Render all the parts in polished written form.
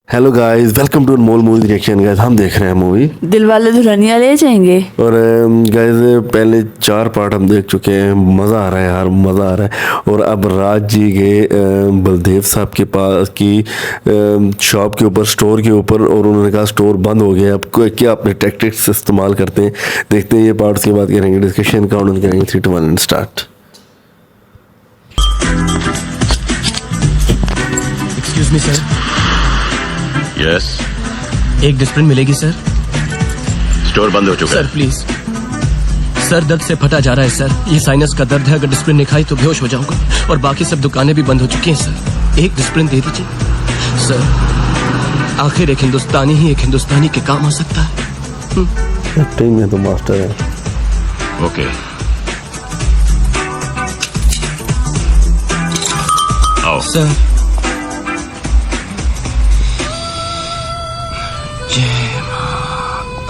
Hello guys, welcome to Anmol movie reaction. Guys हम देख रहे हैं मूवी दिलवाले दुल्हनिया ले जाएंगे। और गाइस पहले 4 पार्ट हम देख चुके हैं। मज़ा आ रहा है यार, मज़ा आ रहा है। और अब राज जी गए बलदेव साहब के पास की शॉप के ऊपर, स्टोर के ऊपर, और उन्होंने कहा स्टोर बंद हो गया। अब क्या अपने टैक्टिक्स इस्तेमाल करते हैं, देखते हैं। ये पार्ट्स के बाद करेंगे डिस्कशन, काउंट करेंगे 3 2 1 and start. Excuse me sir, yes. एक डिस्प्रिन मिलेगी सर? स्टोर बंद हो चुका सर है। प्लीज सर, दर्द से फटा जा रहा है सर। ये साइनस का दर्द है, अगर डिस्प्रिन नहीं खाई तो बेहोश हो जाऊंगा। और बाकी सब दुकानें भी बंद हो चुकी हैं सर। एक डिस्प्रिन दे दीजिए सर। आखिर एक हिंदुस्तानी ही एक हिंदुस्तानी के काम हो सकता है। एक्टिंग में तो मास्टर है। ओके, आओ। सर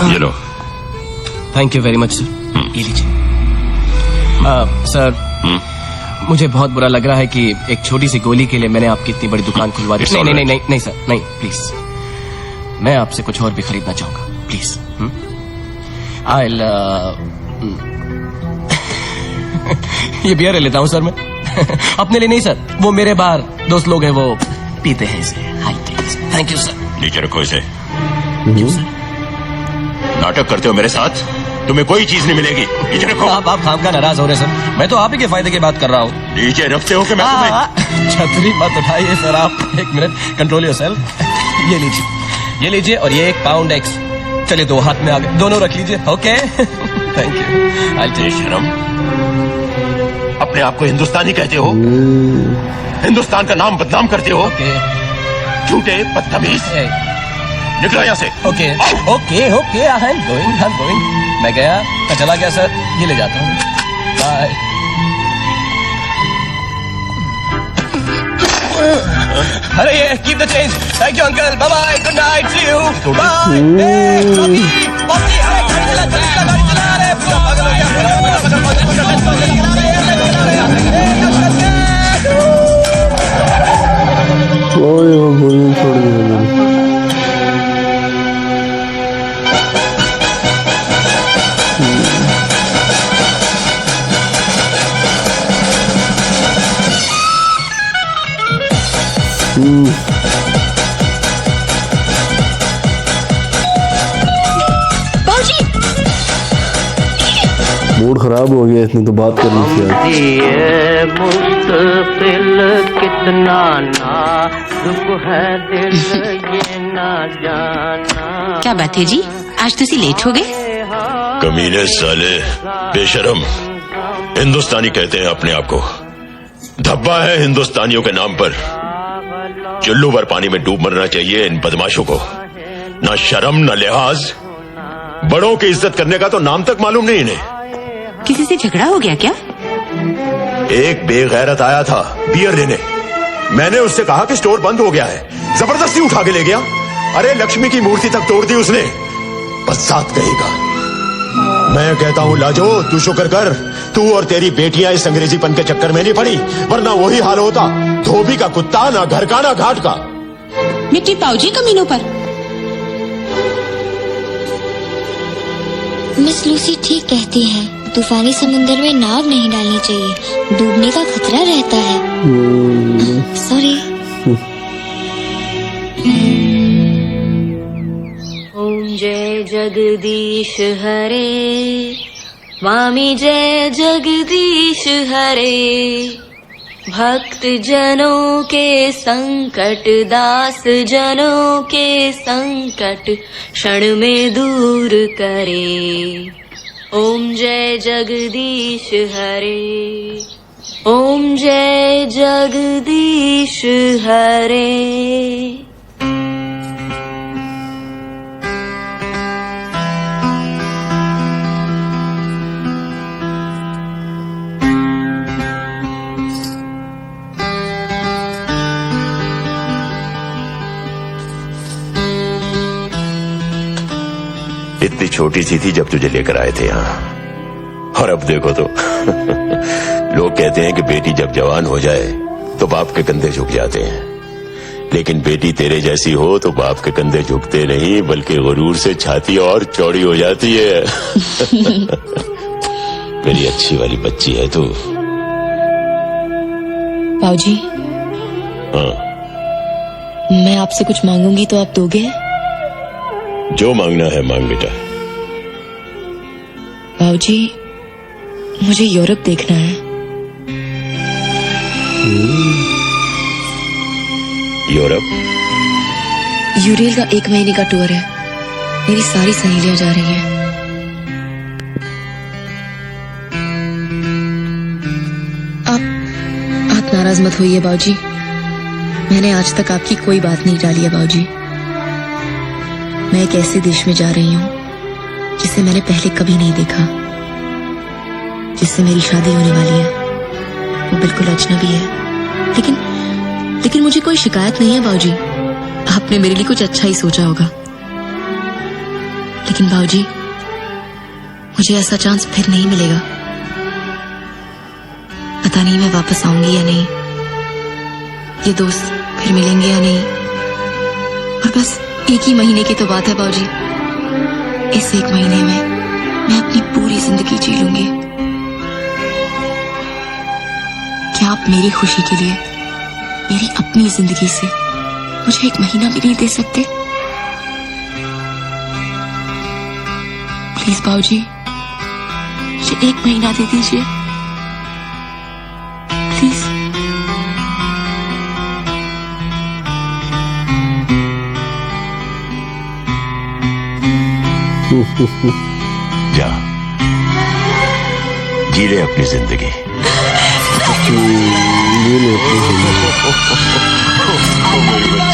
ये लो। Thank you very much sir. ये लीजिए। सर मुझे बहुत बुरा लग रहा है कि एक छोटी सी गोली के लिए मैंने आपकी इतनी बड़ी दुकान खुलवा दी। It's नहीं all नहीं right. नहीं नहीं सर, नहीं प्लीज। मैं आपसे कुछ और भी खरीदना चाहूंगा प्लीज। आई ये बियर लेता हूँ सर मैं। अपने लिए नहीं सर, वो मेरे बाहर दोस्त लोग हैं, वो पीते हैं इसे। हाय प्लीज। Thank you sir. नीचे रखो इसे। नाटक करते हो मेरे साथ, तुम्हें कोई चीज नहीं मिलेगी। नीचे रखो। आप खाम का नाराज हो रहे सर। मैं तो आप ही के फायदे की बात कर रहा हूँ। नीचे रखते हो कि मैं तुम्हें। छतरी मत उठाइए सर आप। एक मिनट, कंट्रोल योरसेल्फ। ये लीजिए, ये लीजिए, और ये 1 पाउंड एक्स। चलिए 2 हाथ में आ गए, दोनों रख लीजिए। Okay thank you. I take. शर्म, अपने आप को हिंदुस्तानी कहते हो, हिंदुस्तान का नाम बदनाम करते हो। ओके झूठे बदतमीज, निकलो यहाँ से। Okay okay okay, I am going. मैं गया, मैं चला गया सर। ये ले जाता हूँ। बाय। अरे ये keep the change. Thank you uncle. Bye bye, good night, see you, bye. Bobby Bobby, अरे गाड़ी चला, गाड़ी चला। अरे पूरा पागल हो गया। ओए वो गोली छोड़ दी मैंने। मूड खराब हो गया, इसने तो बात करनी थी। ये मुस्तकिल कितना नाजुक है दिल, ये ना जाना। क्या बात है जी, आज तुसी लेट हो गए? कमीने साले, बेशरम। हिंदुस्तानी कहते हैं अपने आप को। धब्बा है हिंदुस्तानियों के नाम पर। चुल्लू भर पानी में डूब मरना चाहिए इन बदमाशों को। ना शर्म ना लिहाज, बड़ों की इज्जत करने का तो नाम तक मालूम नहीं इन्हें। किसी से झगड़ा हो गया क्या? एक बेगैरत आया था बियर लेने। मैंने उससे कहा कि स्टोर बंद हो गया है, जबरदस्ती उठा के ले गया। अरे लक्ष्मी की मूर्ति तक तोड़ दी उसने। बसात कहेगा। मैं कहता हूँ लाजो, तू शुक्र कर, तू और तेरी बेटियां इस अंग्रेजीपन के चक्कर में नहीं पड़ी, वरना वही हाल होता। धोबी का कुत्ता, ना घर का ना घाट का। मिट्टी पाऊजी कमीनों पर। मिस लूसी ठीक कहती है, तूफानी समुंदर में नाव नहीं डालनी चाहिए, डूबने का खतरा रहता है। सॉरी। ओम जय जगदीश हरे, स्वामी जय जगदीश हरे। भक्त जनों के संकट, दास जनों के संकट क्षण में दूर करे। ओम जय जगदीश हरे, ओम जय जगदीश हरे। इतनी छोटी सी थी जब तुझे लेकर आए थे यहाँ, और अब देखो तो। लोग कहते हैं कि बेटी जब जवान हो जाए तो बाप के कंधे झुक जाते हैं। लेकिन बेटी तेरे जैसी हो तो बाप के कंधे झुकते नहीं बल्कि गुरूर से छाती और चौड़ी हो जाती है। मेरी अच्छी वाली बच्ची है तू। बाबूजी, हाँ, मैं आपसे कुछ मांगूंगी तो आप दोगे? जो मांगना है मांग बेटा। बाबूजी, मुझे यूरोप देखना है। यूरोप? यूरेल का 1 महीने का टूर है। मेरी सारी सहेलियां जा रही हैं। आप नाराज मत होइए बाबूजी। मैंने आज तक आपकी कोई बात नहीं टाली है बाबूजी। मैं एक ऐसे देश में जा रही हूँ जिसे मैंने पहले कभी नहीं देखा, जिससे मेरी शादी होने वाली है। वो बिल्कुल अजनबी है, लेकिन मुझे कोई शिकायत नहीं है बाबूजी। आपने मेरे लिए कुछ अच्छा ही सोचा होगा। लेकिन बाबूजी, मुझे ऐसा चांस फिर नहीं मिलेगा। पता नहीं मैं वापस आऊंगी या नहीं, ये दोस्त फिर मिलेंगे या नहीं। और बस 1 ही महीने की तो बात है बाबूजी। इस 1 महीने में मैं अपनी पूरी जिंदगी जी लूंगी। क्या आप मेरी खुशी के लिए मेरी अपनी जिंदगी से मुझे 1 महीना भी नहीं दे सकते? प्लीज बाबूजी, मुझे 1 महीना दे दीजिए प्लीज। जा, जी ले अपनी जिंदगी।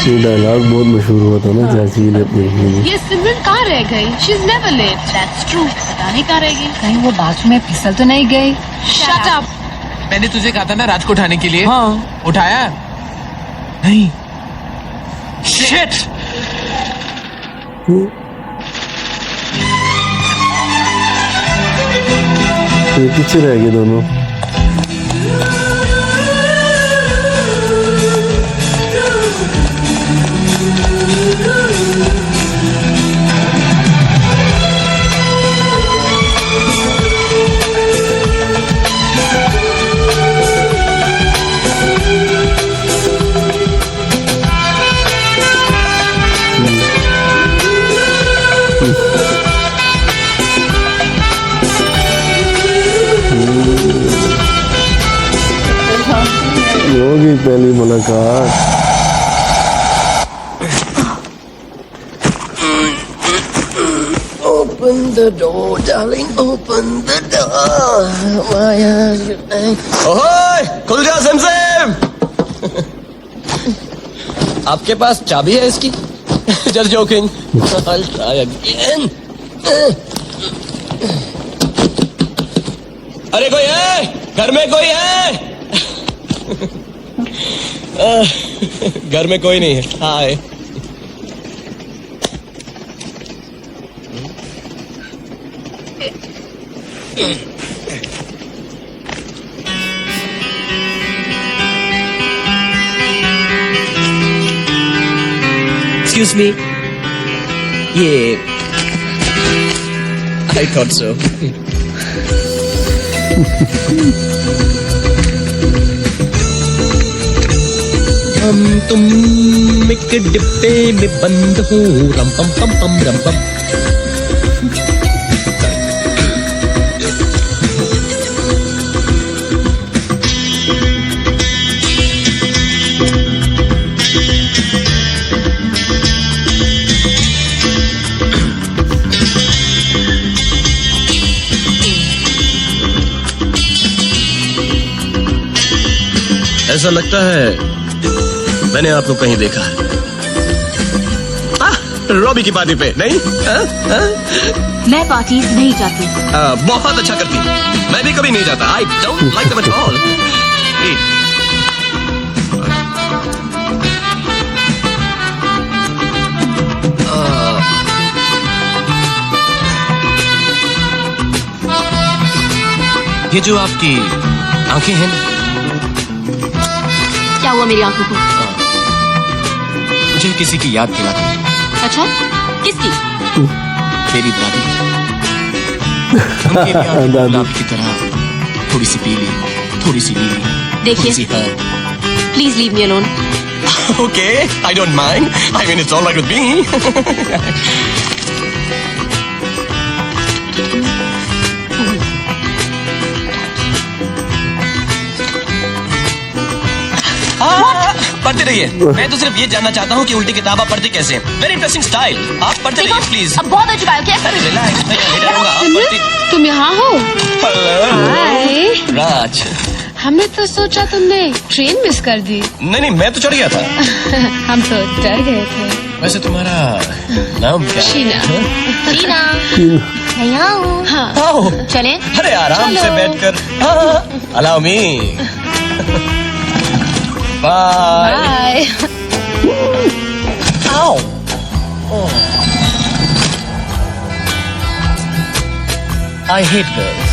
ये डायलॉग बहुत मशहूर हुआ था ना, चाची ने अपनी। ये सिमरन कहाँ रह गई? She is never late. That's true. पता नहीं कहाँ रह गई। कहीं वो बाथरूम में फिसल तो नहीं गई? Shut up. मैंने तुझे कहा था ना राज को उठाने के लिए। हाँ, उठाया नहीं। शिट। ये पीछे रह गए दोनों। होगी पहली मुलाकात। Open the door, darling, open the door. ओए, खुल जा सेम। आपके पास चाबी है इसकी? Just joking. I'll try again. अरे कोई है? घर में कोई है? घर में कोई नहीं है। हाय। Excuse me. ये I thought so. तुम एक डिब्बे में बंद हो, रम पम पम पम रम पम। ऐसा लगता है मैंने आपको कहीं देखा है। रॉबी की पार्टी पे नहीं? मैं पार्टी नहीं जाती। बहुत अच्छा करती। मैं भी कभी नहीं जाता। I don't like them at all. ये जो आपकी आंखें हैं, क्या हुआ मेरी आंखों को? मुझे किसी की याद दिलाती है। अच्छा, किसकी? मेरी दादी की। उनके लिए आप गुलाब की तरह थोड़ी सी पीली, थोड़ी सी नीली, देखिए। थोड़ी सी हर। Please leave me alone. Okay, I don't mind. I mean, it's all right with me. पढ़ते रहिए। मैं तो सिर्फ ये जानना चाहता हूँ कि उल्टी किताब आप पढ़ते कैसे हैं। Very interesting style. आप पढ़ते रहिए प्लीज। अब बहुत हो चुका है, ओके? अरे रिलैक्स, मैं यहाँ लेटा रहूंगा। आप पढ़ते। तुम यहाँ हो? हाय। राज। हमने तो सोचा तुमने ट्रेन मिस कर दी। नहीं, मैं तो चढ़ गया था। हम तो डर गए थे। वैसे तुम्हारा नाम क्या है? शीना। शीना, मैं यहाँ हूँ। हाँ। आओ। चले? अरे आराम से चलो। बैठकर। Allow me. बाय। बाय। आओ। I hate girls.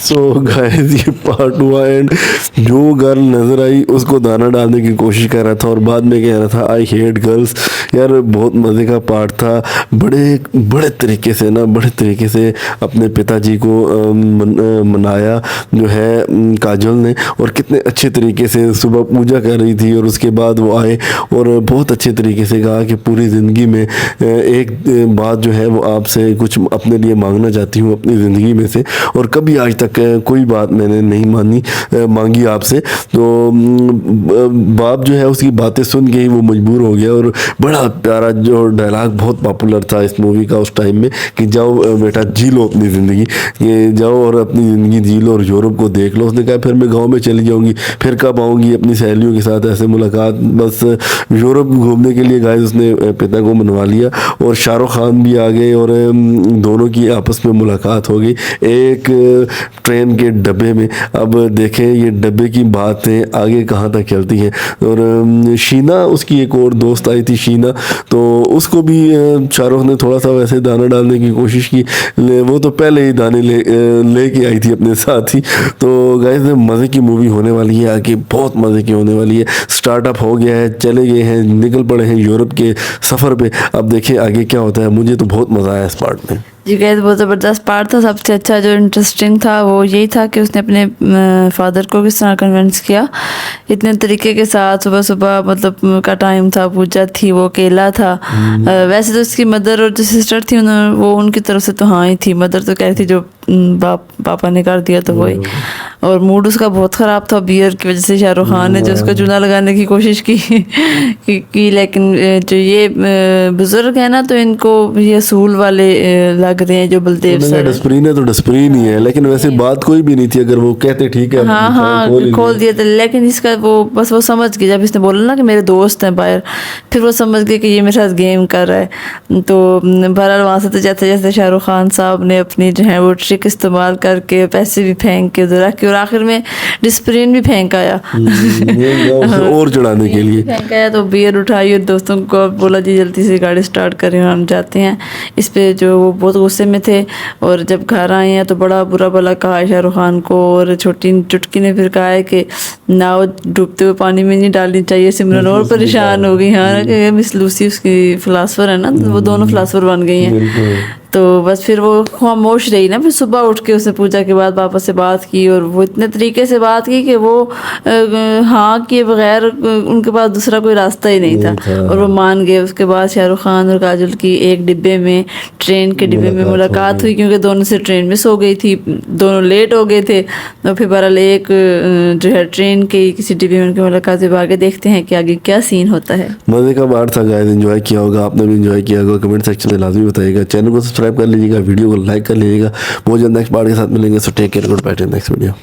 So guys ये पार्ट हुआ एंड जो गर्ल नजर आई उसको दाना डालने की कोशिश कर रहा था और बाद में कह रहा था आई हेट गर्ल्स। यार बहुत मज़े का पार्ट था। बड़े तरीके से ना बड़े तरीके से अपने पिताजी को मनाया जो है काजोल ने, और कितने अच्छे तरीके से सुबह पूजा कर रही थी और उसके बाद वो आए और बहुत अच्छे तरीके से कहा कि पूरी ज़िंदगी में एक बात जो है वो आपसे कुछ अपने लिए मांगना चाहती हूँ अपनी ज़िंदगी में से, और कभी आज तक कोई बात मैंने नहीं मांगी आपसे। तो बाप जो है उसकी बातें सुन के ही वो मजबूर हो गया, और बड़ा प्यारा जो डायलॉग बहुत पॉपुलर था इस मूवी का उस टाइम में कि जाओ बेटा जी लो अपनी ज़िंदगी, ये जाओ और अपनी ज़िंदगी जी लो और यूरोप को देख लो। उसने कहा फिर मैं गाँव में चली जाऊँगी, फिर कब आऊँगी अपनी सहेलियों के साथ ऐसे मुलाकात। बस यूरोप घूमने के लिए गाइस उसने पिता को मनवा लिया और शाहरुख खान भी आ गए और दोनों की आपस में मुलाकात हो गई एक ट्रेन के डब्बे में। अब देखें ये डब्बे की बातें आगे कहाँ तक चलती हैं। और शीना उसकी एक और दोस्त आई थी शीना, तो उसको भी शाहरुख ने थोड़ा सा वैसे दाना डालने की कोशिश की, वो तो पहले ही दाने लेके आई थी अपने साथ ही। तो गाइस मज़े की मूवी होने वाली है, आगे बहुत मज़े की होने वाली है। स्टार्टअप हो गया है, चले गए हैं, निकल पड़े हैं यूरोप के सफ़र पे। अब देखें आगे क्या होता है। मुझे तो बहुत मज़ा आया इस पार्ट में। जी गाइस बहुत ज़बरदस्त पार्ट था। सबसे अच्छा जो इंटरेस्टिंग था वो यही था कि उसने अपने फादर को किस तरह कन्विंस किया इतने तरीके के साथ। सुबह सुबह मतलब का टाइम था, पूजा थी, वो अकेला था। वैसे तो उसकी मदर और जो सिस्टर थी उन्होंने वो उनकी तरफ से तो हाँ ही थी। मदर तो कह रही थी जो पापा ने कर दिया तो वही। और मूड उसका बहुत ख़राब था बियर की वजह से। शाहरुख खान ने जो उसको चूना लगाने की कोशिश की लेकिन जो ये बुजुर्ग है ना तो इनको ये असूल वाले लग रहे हैं जो बलदेव सर। डस्टबिन है तो डस्टबिन ही है, लेकिन वैसे बात कोई भी नहीं थी। अगर वो कहते ठीक है हाँ खोल दिया था, लेकिन इसका वो बस वो समझ गया जब इसने बोला ना कि मेरे दोस्त हैं बाहर, फिर वो समझ गए कि ये मेरे साथ गेम कर रहा है। तो बहरहाल वहाँ से तो जैसे जैसे शाहरुख खान साहब ने अपनी जो है वो ट्रिक इस्तेमाल करके पैसे भी फेंक के उधर रखे और आखिर में डिस्प्रिन भी फेंक आया और चढ़ाने के लिए फेंक आया। तो बियर उठाई और दोस्तों को बोला जी जल्दी से गाड़ी स्टार्ट करें हम जाते हैं। इस पे जो वो बहुत गुस्से में थे और जब घर आए हैं तो बड़ा बुरा भला कहा शाहरुख खान को। और छोटी चुटकी ने फिर कहा है कि नाव डूबते हुए पानी में नहीं डालनी चाहिए। सिमरन और परेशान हो गई। हाँ कि मिस लूसी उसकी फिलासफर है ना, तो वो दोनों फिलासफर बन गई हैं। तो बस फिर वो खामोश रही ना। फिर सुबह उठ के उसने पूजा के बाद पापा से बात की और वो इतने तरीके से बात की कि वो हाँ के बगैर उनके पास दूसरा कोई रास्ता ही नहीं था और वो मान गए। उसके बाद शाहरुख खान और काजोल की एक डिब्बे में ट्रेन के डिब्बे में मुलाकात हुई क्योंकि दोनों से ट्रेन मिस हो गई थी, दोनों लेट हो गए थे। तो फिर बहरहाल एक जो है ट्रेन के किसी डिब्बे में उनकी मुलाकात हुई। आगे देखते हैं कि आगे क्या सीन होता है। मज़े का पार्ट था गाइस, एंजॉय किया होगा आपने भी, एंजॉय किया होगा। कमेंट सेक्शन में लाजमी बताइएगा, चैनल को सब्सक्राइब कर लीजिएगा, वीडियो को लाइक कर लीजिएगा। बहुत जल्द नेक्स्ट पार्ट के साथ मिलेंगे। So take care, good bye, next video.